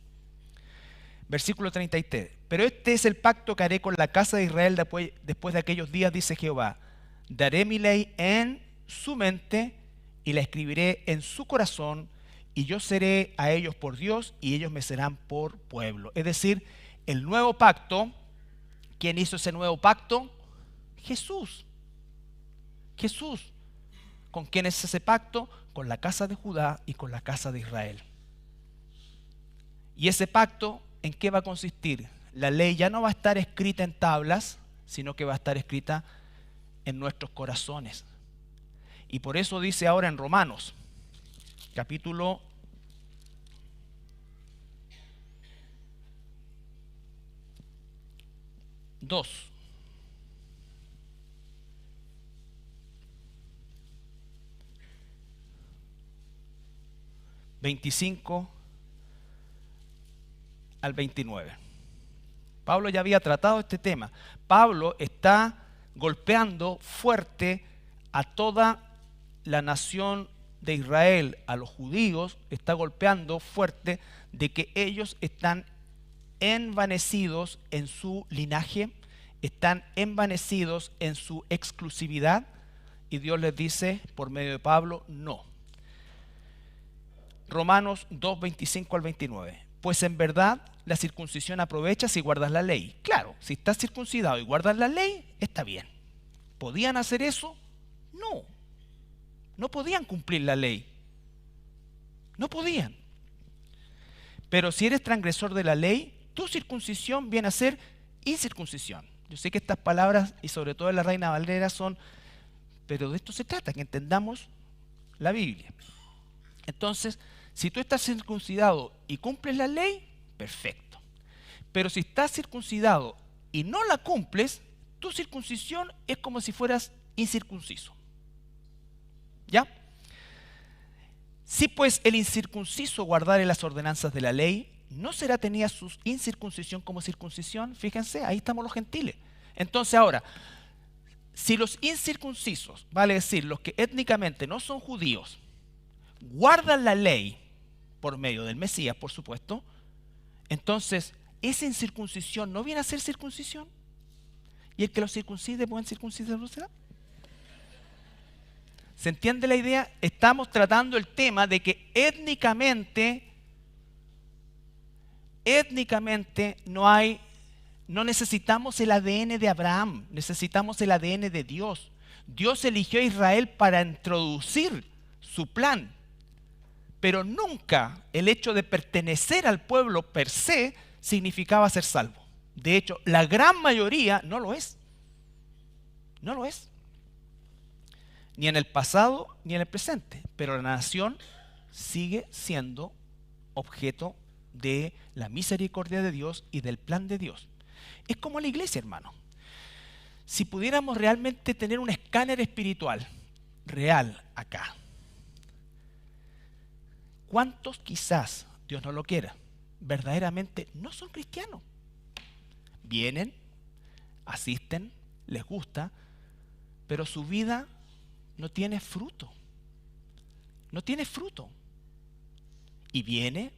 Versículo 33. Pero este es el pacto que haré con la casa de Israel después de aquellos días, dice Jehová. Daré mi ley en su mente y la escribiré en su corazón, y yo seré a ellos por Dios y ellos me serán por pueblo. Es decir, el nuevo pacto, ¿quién hizo ese nuevo pacto? Jesús. Jesús. ¿Con quién es ese pacto? Con la casa de Judá y con la casa de Israel. Y ese pacto, ¿en qué va a consistir? La ley ya no va a estar escrita en tablas, sino que va a estar escrita en nuestros corazones. Y por eso dice ahora en Romanos, capítulo 2. 25 al 29. Pablo ya había tratado este tema. Pablo está golpeando fuerte a toda la nación de Israel, a los judíos, está golpeando fuerte de que ellos están envanecidos en su linaje, están envanecidos en su exclusividad, y Dios les dice por medio de Pablo, no. Romanos 2, 25 al 29. Pues en verdad la circuncisión aprovecha si guardas la ley. Claro, si estás circuncidado y guardas la ley, está bien. ¿Podían hacer eso? No. No podían cumplir la ley. No podían. Pero si eres transgresor de la ley, tu circuncisión viene a ser incircuncisión. Yo sé que estas palabras, y sobre todo en la Reina Valera, son, pero de esto se trata, que entendamos la Biblia. Entonces, si tú estás circuncidado y cumples la ley, perfecto. Pero si estás circuncidado y no la cumples, tu circuncisión es como si fueras incircunciso. ¿Ya? Si pues el incircunciso guardare las ordenanzas de la ley, ¿no será tenida su incircuncisión como circuncisión? Fíjense, ahí estamos los gentiles. Entonces ahora, si los incircuncisos, vale decir, los que étnicamente no son judíos, guardan la ley por medio del Mesías, por supuesto, entonces esa incircuncisión no viene a ser circuncisión. ¿Y el que los circuncide buen circuncidador será? ¿Se entiende la idea? Estamos tratando el tema de que étnicamente no necesitamos el ADN de Abraham, necesitamos el ADN de Dios. Dios eligió a Israel para introducir su plan, pero nunca el hecho de pertenecer al pueblo per se significaba ser salvo. De hecho, la gran mayoría no lo es. No lo es. Ni en el pasado ni en el presente. Pero la nación sigue siendo objeto de la misericordia de Dios y del plan de Dios. Es como la iglesia, hermano. Si pudiéramos realmente tener un escáner espiritual real acá, ¿cuántos quizás, Dios no lo quiera, verdaderamente no son cristianos? Vienen, asisten, les gusta, pero su vida no tiene fruto. No tiene fruto. Y viene,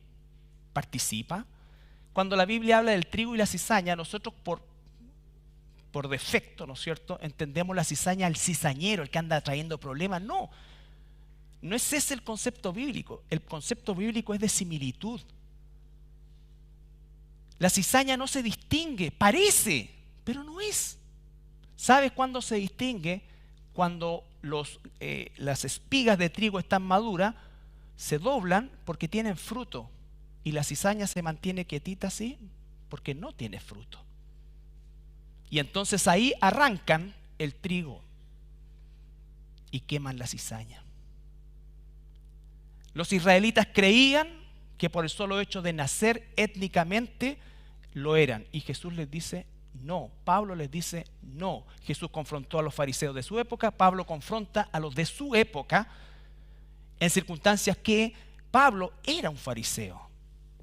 participa. Cuando la Biblia habla del trigo y la cizaña, nosotros por defecto, ¿no es cierto?, entendemos la cizaña al cizañero, el que anda trayendo problemas. No, no es ese el concepto bíblico. El concepto bíblico es de similitud. La cizaña no se distingue, parece, pero no es. ¿Sabes cuándo se distingue? Cuando las espigas de trigo están maduras, se doblan porque tienen fruto. Y la cizaña se mantiene quietita así porque no tiene fruto. Y entonces ahí arrancan el trigo y queman la cizaña. Los israelitas creían que por el solo hecho de nacer étnicamente lo eran. Y Jesús les dice no. Pablo les dice no. Jesús confrontó a los fariseos de su época. Pablo confronta a los de su época en circunstancias que Pablo era un fariseo.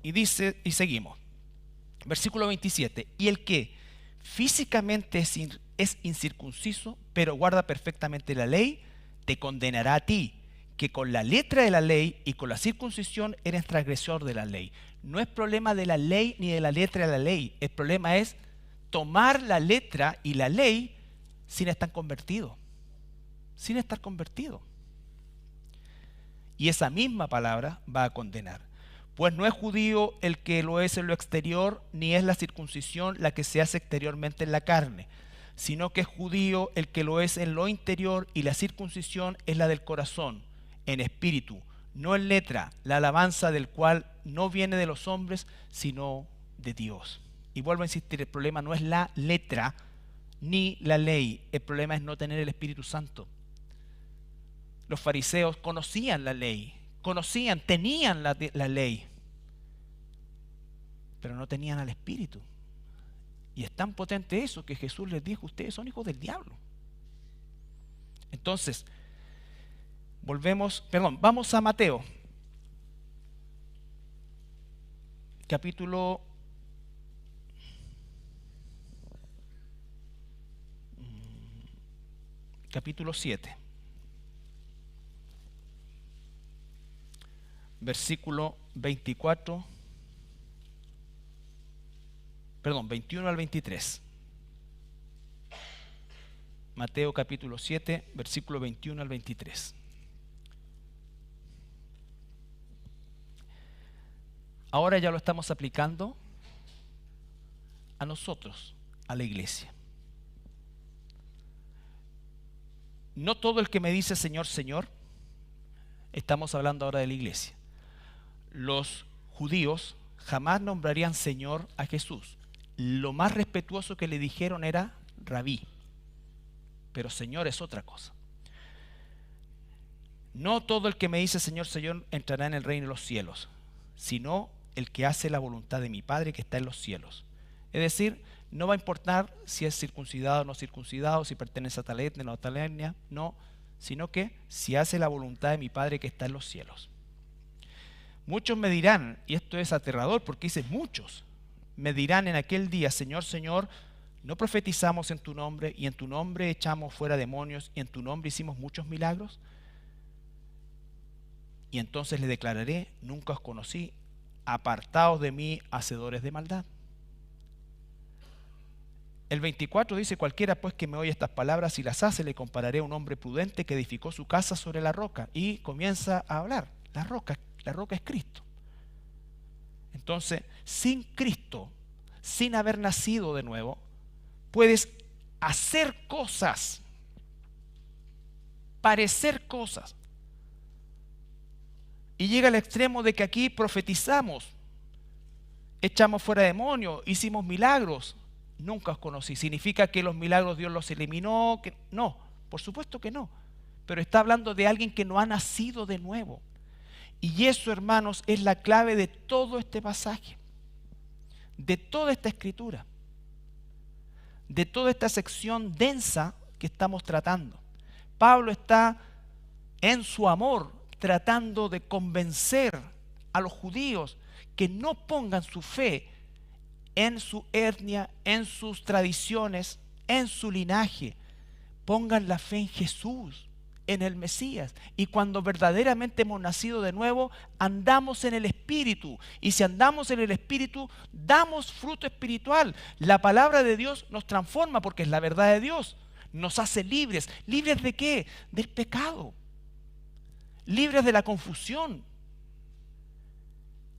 Y dice, y seguimos. Versículo 27. Y el que físicamente es incircunciso, pero guarda perfectamente la ley, te condenará a ti, que con la letra de la ley y con la circuncisión eres transgresor de la ley. No es problema de la ley ni de la letra de la ley. El problema es tomar la letra y la ley sin estar convertido. Sin estar convertido. Y esa misma palabra va a condenar. Pues no es judío el que lo es en lo exterior, ni es la circuncisión la que se hace exteriormente en la carne, sino que es judío el que lo es en lo interior, y la circuncisión es la del corazón, en espíritu, no en letra, la alabanza del cual no viene de los hombres, sino de Dios. Y vuelvo a insistir, el problema no es la letra ni la ley, el problema es no tener el Espíritu Santo. Los fariseos conocían la ley, tenían la ley, pero no tenían al Espíritu. Y es tan potente eso que Jesús les dijo, ustedes son hijos del diablo. Entonces, vamos a Mateo, capítulo 7, versículo 24 Perdón, 21 al 23. Mateo capítulo 7, versículo 21 al 23. Ahora ya lo estamos aplicando a nosotros, a la iglesia. No todo el que me dice Señor, Señor, estamos hablando ahora de la iglesia. Los judíos jamás nombrarían Señor a Jesús. Lo más respetuoso que le dijeron era Rabí. Pero Señor es otra cosa. No todo el que me dice Señor, Señor entrará en el reino de los cielos, sino el que hace la voluntad de mi Padre que está en los cielos. Es decir, no va a importar si es circuncidado o no circuncidado, si pertenece a tal etnia o no a tal etnia, no, sino que si hace la voluntad de mi Padre que está en los cielos. Muchos me dirán, y esto es aterrador porque dice muchos, me dirán en aquel día, Señor, Señor, ¿no profetizamos en tu nombre y en tu nombre echamos fuera demonios y en tu nombre hicimos muchos milagros? Y entonces le declararé, nunca os conocí, apartaos de mí, hacedores de maldad. El 24 dice, cualquiera pues que me oye estas palabras y las hace, le compararé a un hombre prudente que edificó su casa sobre la roca. Y comienza a hablar, la roca es Cristo. Entonces, sin Cristo, sin haber nacido de nuevo, puedes hacer cosas, parecer cosas. Y llega al extremo de que aquí profetizamos, echamos fuera demonios, hicimos milagros. Nunca os conocí. ¿Significa que los milagros Dios los eliminó? No, por supuesto que no. Pero está hablando de alguien que no ha nacido de nuevo. Y eso, hermanos, es la clave de todo este pasaje, de toda esta escritura, de toda esta sección densa que estamos tratando. Pablo está en su amor tratando de convencer a los judíos que no pongan su fe en su etnia, en sus tradiciones, en su linaje. Pongan la fe en Jesús, en el Mesías. Y cuando verdaderamente hemos nacido de nuevo, andamos en el Espíritu. Y si andamos en el Espíritu, damos fruto espiritual. La palabra de Dios nos transforma porque es la verdad de Dios. Nos hace libres. ¿Libres de qué? Del pecado. Libres de la confusión.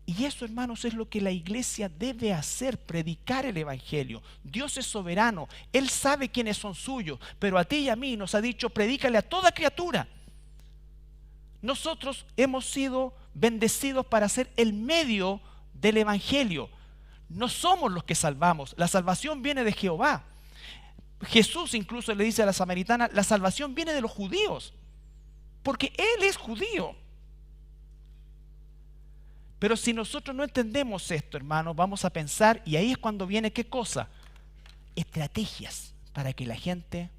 Y eso, hermanos, es lo que la iglesia debe hacer, predicar el Evangelio. Dios es soberano, Él sabe quiénes son suyos, pero a ti y a mí nos ha dicho, predícale a toda criatura. Nosotros hemos sido bendecidos para ser el medio del Evangelio. No somos los que salvamos, la salvación viene de Jehová. Jesús incluso le dice a la samaritana, la salvación viene de los judíos, porque Él es judío. Pero si nosotros no entendemos esto, hermanos, vamos a pensar, y ahí es cuando viene, ¿qué cosa? Estrategias para que la gente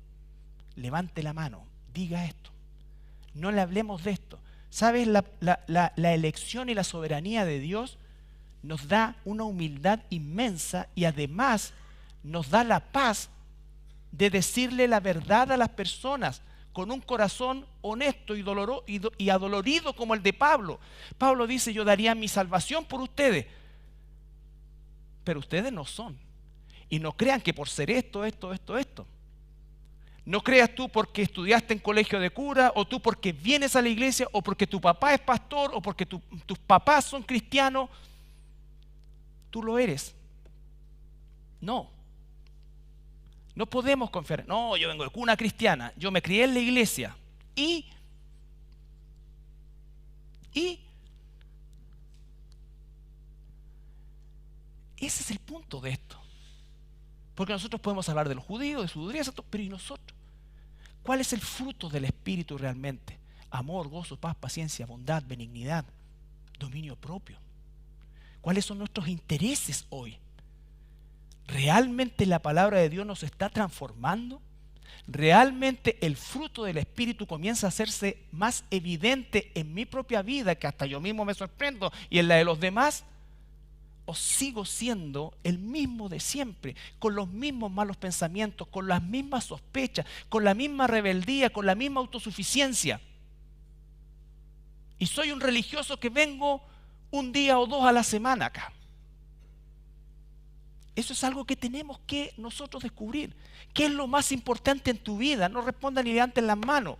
levante la mano, diga esto. No le hablemos de esto. ¿Sabes? La elección y la soberanía de Dios nos da una humildad inmensa y además nos da la paz de decirle la verdad a las personas con un corazón honesto y adolorido como el de Pablo. Pablo dice, yo daría mi salvación por ustedes, pero ustedes no son. Y no crean que por ser esto. No creas tú porque estudiaste en colegio de cura, o tú porque vienes a la iglesia, o porque tu papá es pastor, o porque tus papás son cristianos. Tú lo eres. No podemos confiar. No, yo vengo de cuna cristiana, yo me crié en la iglesia. Y ese es el punto de esto. Porque nosotros podemos hablar de los judíos, de su dureza, pero ¿y nosotros? ¿Cuál es el fruto del Espíritu realmente? Amor, gozo, paz, paciencia, bondad, benignidad, dominio propio. ¿Cuáles son nuestros intereses hoy? ¿Realmente la palabra de Dios nos está transformando? ¿Realmente el fruto del Espíritu comienza a hacerse más evidente en mi propia vida, que hasta yo mismo me sorprendo, y en la de los demás? ¿O sigo siendo el mismo de siempre, con los mismos malos pensamientos, con las mismas sospechas, con la misma rebeldía, con la misma autosuficiencia? Y soy un religioso que vengo un día o dos a la semana acá. Eso es algo que tenemos que nosotros descubrir. ¿Qué es lo más importante en tu vida? No respondan ni levanten las manos.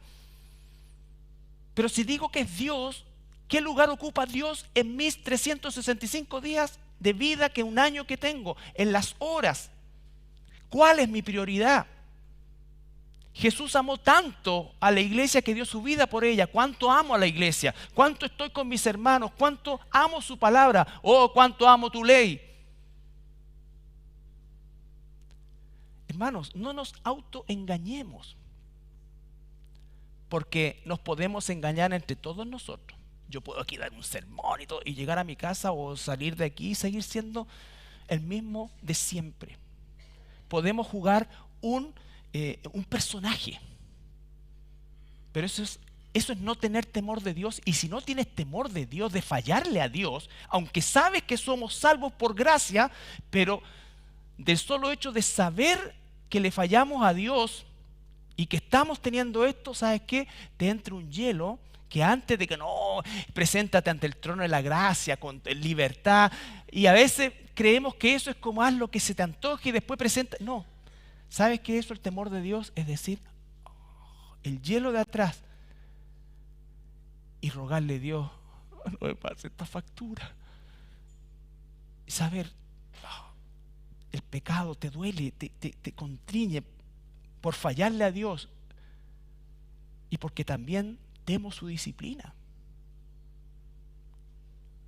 Pero si digo que es Dios, ¿qué lugar ocupa Dios en mis 365 días de vida, que un año que tengo? En las horas. ¿Cuál es mi prioridad? Jesús amó tanto a la iglesia que dio su vida por ella. ¿Cuánto amo a la iglesia? ¿Cuánto estoy con mis hermanos? ¿Cuánto amo su palabra? Oh, cuánto amo tu ley. Hermanos, no nos autoengañemos, porque nos podemos engañar entre todos nosotros. Yo puedo aquí dar un sermón y todo, y llegar a mi casa o salir de aquí y seguir siendo el mismo de siempre. Podemos jugar un personaje, pero eso es no tener temor de Dios. Y si no tienes temor de Dios, de fallarle a Dios, aunque sabes que somos salvos por gracia, pero del solo hecho de saber que le fallamos a Dios y que estamos teniendo esto, ¿sabes qué? Te entra un hielo que antes de que no, preséntate ante el trono de la gracia con libertad, y a veces creemos que eso es como haz lo que se te antoje y después presenta. No, ¿sabes qué es eso? El temor de Dios es decir, el hielo de atrás y rogarle a Dios, no me pase esta factura. Y saber, el pecado te duele, te constriñe por fallarle a Dios y porque también temo su disciplina.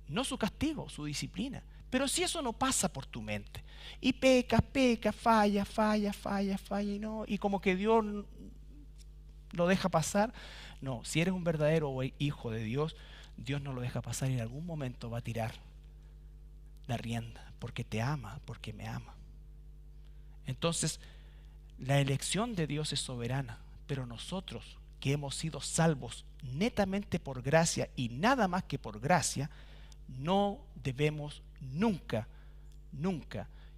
No su castigo, su disciplina. Pero si eso no pasa por tu mente y pecas, falla y como que Dios lo deja pasar. No, si eres un verdadero hijo de Dios, Dios no lo deja pasar y en algún momento va a tirar la rienda porque te ama, porque me ama. Entonces, la elección de Dios es soberana, pero nosotros que hemos sido salvos netamente por gracia y nada más que por gracia, no debemos nunca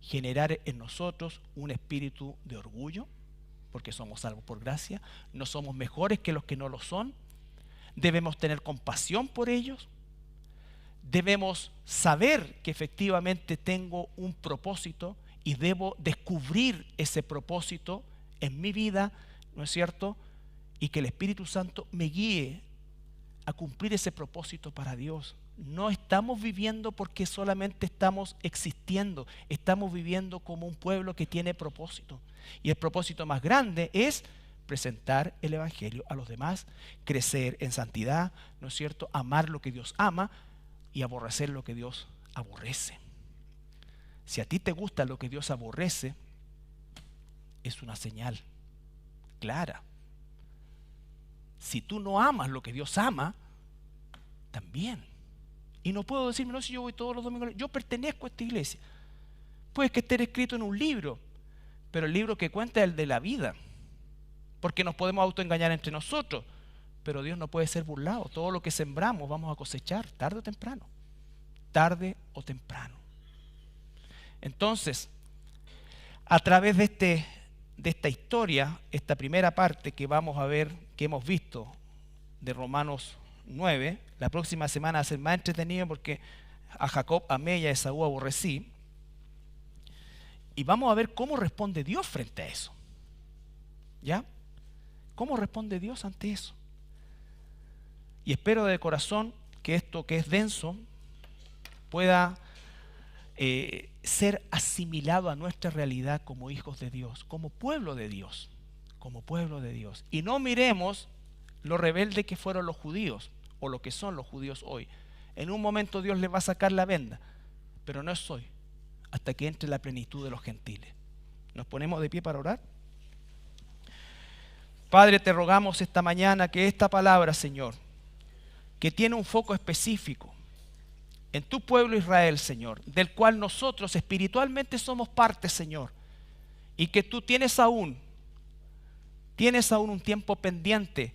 generar en nosotros un espíritu de orgullo, porque somos salvos por gracia. No somos mejores que los que no lo son. Debemos tener compasión por ellos. Debemos saber que efectivamente tengo un propósito y debo descubrir ese propósito en mi vida, ¿no es cierto? Y que el Espíritu Santo me guíe a cumplir ese propósito para Dios. No estamos viviendo porque solamente estamos existiendo, estamos viviendo como un pueblo que tiene propósito. Y el propósito más grande es presentar el Evangelio a los demás, crecer en santidad, ¿no es cierto? Amar lo que Dios ama y aborrecer lo que Dios aborrece. Si a ti te gusta lo que Dios aborrece, es una señal clara. Si tú no amas lo que Dios ama, también. Y no puedo decirme, no, si yo voy todos los domingos, yo pertenezco a esta iglesia. Puede que esté escrito en un libro, pero el libro que cuenta es el de la vida. Porque nos podemos autoengañar entre nosotros, pero Dios no puede ser burlado. Todo lo que sembramos vamos a cosechar, tarde o temprano. Tarde o temprano. Entonces, a través de esta historia, esta primera parte que vamos a ver, que hemos visto de Romanos 9, la próxima semana va a ser más entretenido porque a Jacob amé y a Esaú aborrecí. Y vamos a ver cómo responde Dios frente a eso. ¿Ya? ¿Cómo responde Dios ante eso? Y espero de corazón que esto que es denso pueda ser asimilado a nuestra realidad como hijos de Dios, como pueblo de Dios, como pueblo de Dios. Y no miremos lo rebelde que fueron los judíos o lo que son los judíos hoy. En un momento Dios les va a sacar la venda, pero no es hoy, hasta que entre la plenitud de los gentiles. ¿Nos ponemos de pie para orar? Padre, te rogamos esta mañana que esta palabra, Señor, que tiene un foco específico en tu pueblo Israel, Señor, del cual nosotros espiritualmente somos parte, Señor, y que tú tienes aún un tiempo pendiente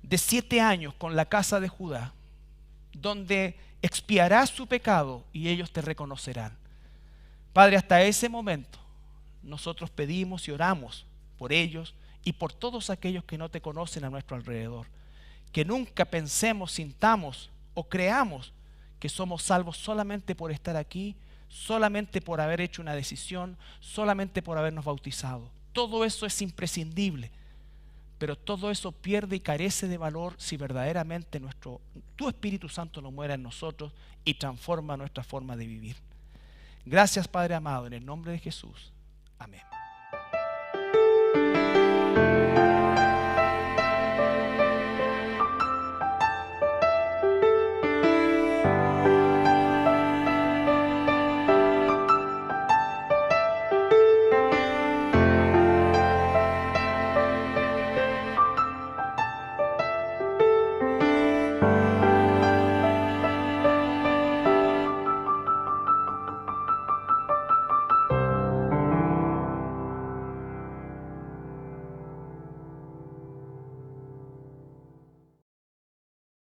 de 7 años con la casa de Judá, donde expiarás su pecado y ellos te reconocerán. Padre, hasta ese momento nosotros pedimos y oramos por ellos y por todos aquellos que no te conocen a nuestro alrededor. Que nunca pensemos, sintamos o creamos que somos salvos solamente por estar aquí, solamente por haber hecho una decisión, solamente por habernos bautizado. Todo eso es imprescindible, pero todo eso pierde y carece de valor si verdaderamente tu Espíritu Santo no muera en nosotros y transforma nuestra forma de vivir. Gracias, Padre amado, en el nombre de Jesús. Amén.